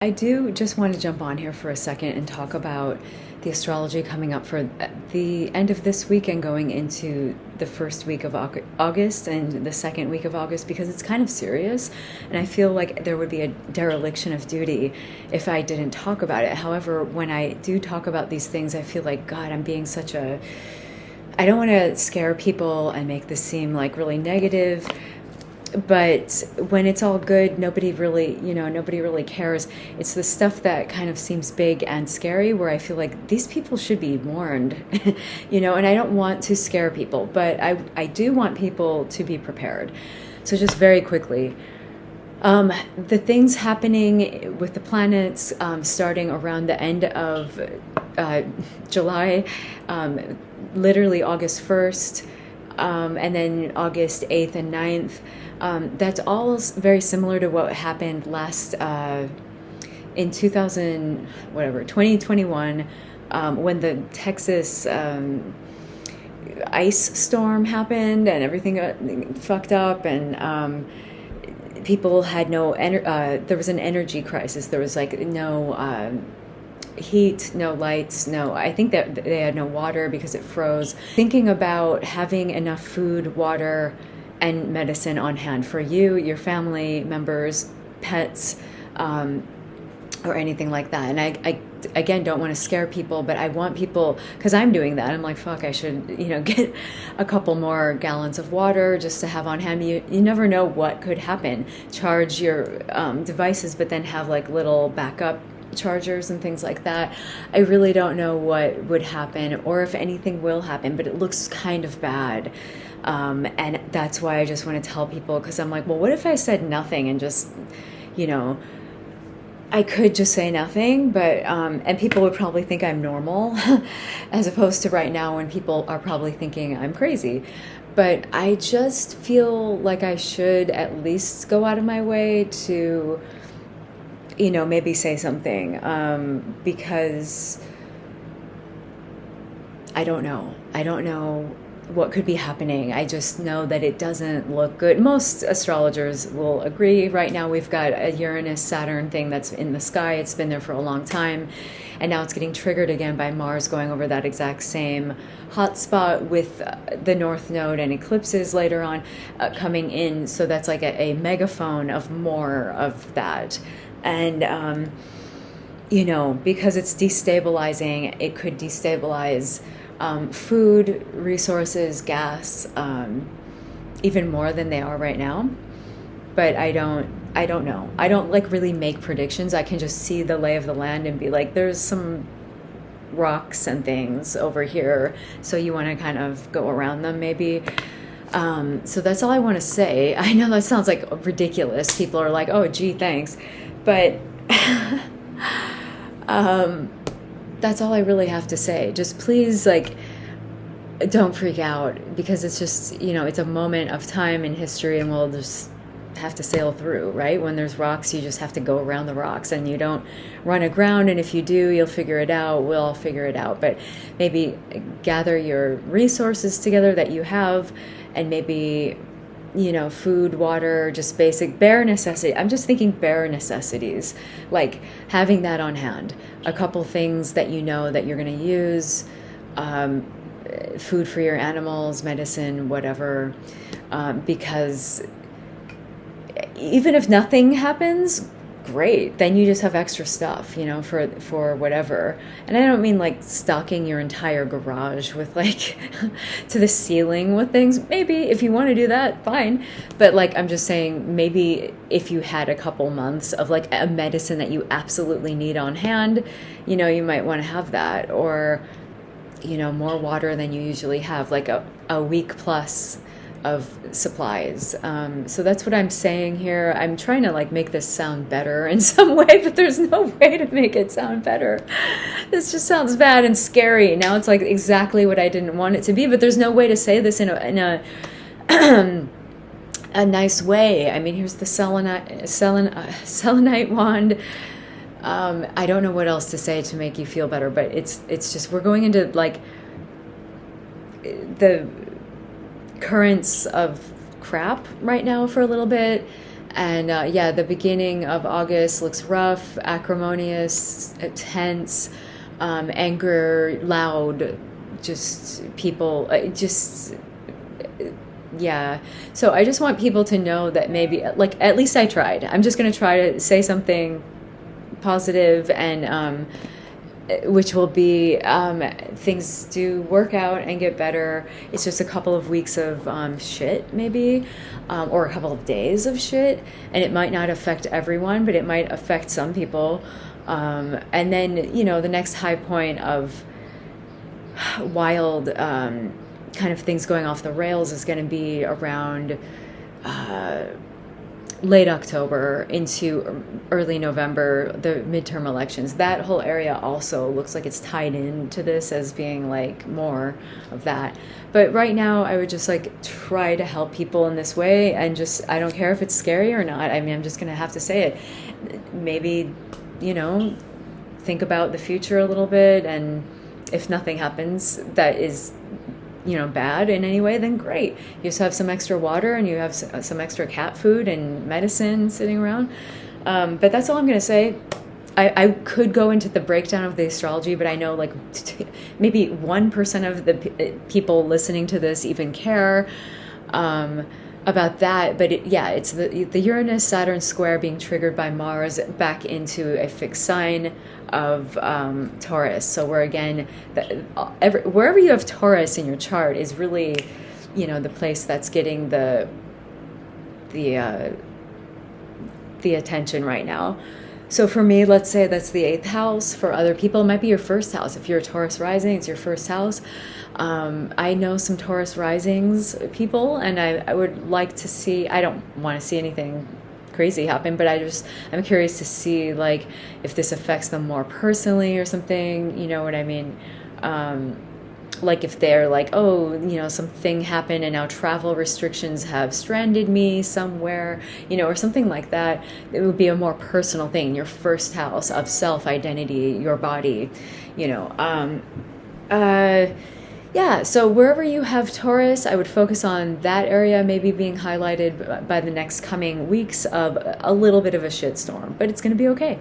I do just want to jump on here for a second and talk about the astrology coming up for the end of this week and going into the first week of August and the second week of August, because it's kind of serious. And I feel like there would be a dereliction of duty if I didn't talk about it. However, when I do talk about these things, I feel like, God, I'm being such a... I don't want to scare people and make this seem like really negative. But when it's all good, nobody really cares. It's the stuff that kind of seems big and scary where I feel like these people should be warned, and I don't want to scare people, but I do want people to be prepared. So just very quickly, the things happening with the planets starting around the end of July, literally August 1st, and then August 8th and 9th. That's all very similar to what happened last in 2021, when the Texas ice storm happened and everything got fucked up, and people had no there was an energy crisis. There was like no heat, no lights, I think that they had no water because it froze. Thinking about having enough food, water, and medicine on hand for you, your family members, pets, or anything like that. And I again don't want to scare people, but I want people, because I'm doing that. I'm like, fuck, I should get a couple more gallons of water just to have on hand. You never know what could happen. Charge your devices, but then have like little backup chargers and things like that. I really don't know what would happen or if anything will happen, but it looks kind of bad. And that's why I just want to tell people, because I'm like, well, what if I said nothing and just, I could just say nothing, but, and people would probably think I'm normal as opposed to right now when people are probably thinking I'm crazy. But I just feel like I should at least go out of my way to, maybe say something, because I don't know what could be happening. I just know that it doesn't look good. Most astrologers will agree. Right now we've got a Uranus-Saturn thing that's in the sky. It's been there for a long time, and now it's getting triggered again by Mars going over that exact same hotspot with the North Node and eclipses later on coming in. So that's like a megaphone of more of that. And because it's destabilizing, it could destabilize food, resources, gas, even more than they are right now. But I don't know. I don't like really make predictions. I can just see the lay of the land and be like, there's some rocks and things over here, so you want to kind of go around them maybe. So that's all I want to say. I know that sounds like ridiculous. People are like, oh gee, thanks, but that's all I really have to say. Just please, don't freak out, because it's just, it's a moment of time in history, and we'll just have to sail through, right? When there's rocks, you just have to go around the rocks, and you don't run aground, and if you do, you'll figure it out. We'll all figure it out. But maybe gather your resources together that you have, and maybe, food, water, just basic bare necessity. I'm just thinking bare necessities, like having that on hand, a couple things that that you're going to use, food for your animals, medicine, whatever, because even if nothing happens, great, then you just have extra stuff, for whatever. And I don't mean like stocking your entire garage with to the ceiling with things. Maybe if you want to do that, fine. But I'm just saying, maybe if you had a couple months of a medicine that you absolutely need on hand, you might want to have that, or more water than you usually have, a week plus of supplies. So that's what I'm saying here. I'm trying to make this sound better in some way, but there's no way to make it sound better. This just sounds bad and scary. Now it's exactly what I didn't want it to be, but there's no way to say this in a a nice way. I mean, here's the selenite wand. I don't know what else to say to make you feel better, but it's just, we're going into the currents of crap right now for a little bit, And yeah, the beginning of August looks rough, acrimonious, tense, anger, loud, just people, just yeah. So I just want people to know that maybe, like, at least I tried. I'm just going to try to say something positive, and which will be things do work out and get better. It's just a couple of weeks of shit, maybe, or a couple of days of shit, and it might not affect everyone, but it might affect some people. And then, you know, the next high point of wild kind of things going off the rails is going to be around late October into early November, the midterm elections. That whole area also looks like it's tied into this as being like more of that. But right now, I would just like try to help people in this way, and just, I don't care if it's scary or not. I mean, I'm just going to have to say it. Maybe, you know, think about the future a little bit, and if nothing happens that is, you know, bad in any way, then great. You just have some extra water, and you have some extra cat food and medicine sitting around. But that's all I'm going to say. I could go into the breakdown of the astrology, but I know like maybe 1% of the people listening to this even care about that. But yeah, it's the Uranus Saturn square being triggered by Mars back into a fixed sign of Taurus. So we're again, wherever you have Taurus in your chart is really, you know, the place that's getting the attention right now. So for me, let's say that's the 8th house. For other people, it might be your 1st house. If you're a Taurus rising, it's your 1st house. I know some Taurus risings people, and I would like to see, I don't want to see anything crazy happen, but I'm curious to see like if this affects them more personally or something, you know what I mean? Like if they're like, oh, you know, something happened and now travel restrictions have stranded me somewhere, you know, or something like that. It would be a more personal thing, your 1st house of self-identity, your body, you know. Yeah, so wherever you have Taurus, I would focus on that area maybe being highlighted by the next coming weeks of a little bit of a shitstorm, but it's going to be okay.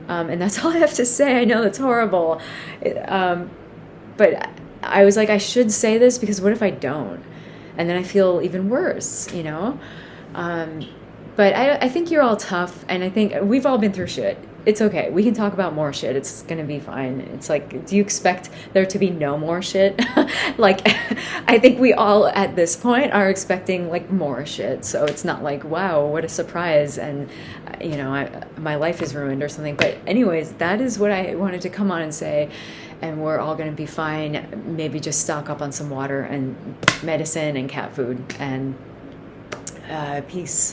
And that's all I have to say. I know it's horrible. But I was like, I should say this because what if I don't? And then I feel even worse, you know? But I think you're all tough, and I think we've all been through shit. It's okay. We can talk about more shit. It's going to be fine. It's like, do you expect there to be no more shit? Like, I think we all at this point are expecting like more shit. So it's not like, wow, what a surprise. And, you know, my life is ruined or something. But anyways, that is what I wanted to come on and say. And we're all going to be fine. Maybe just stock up on some water and medicine and cat food, and peace.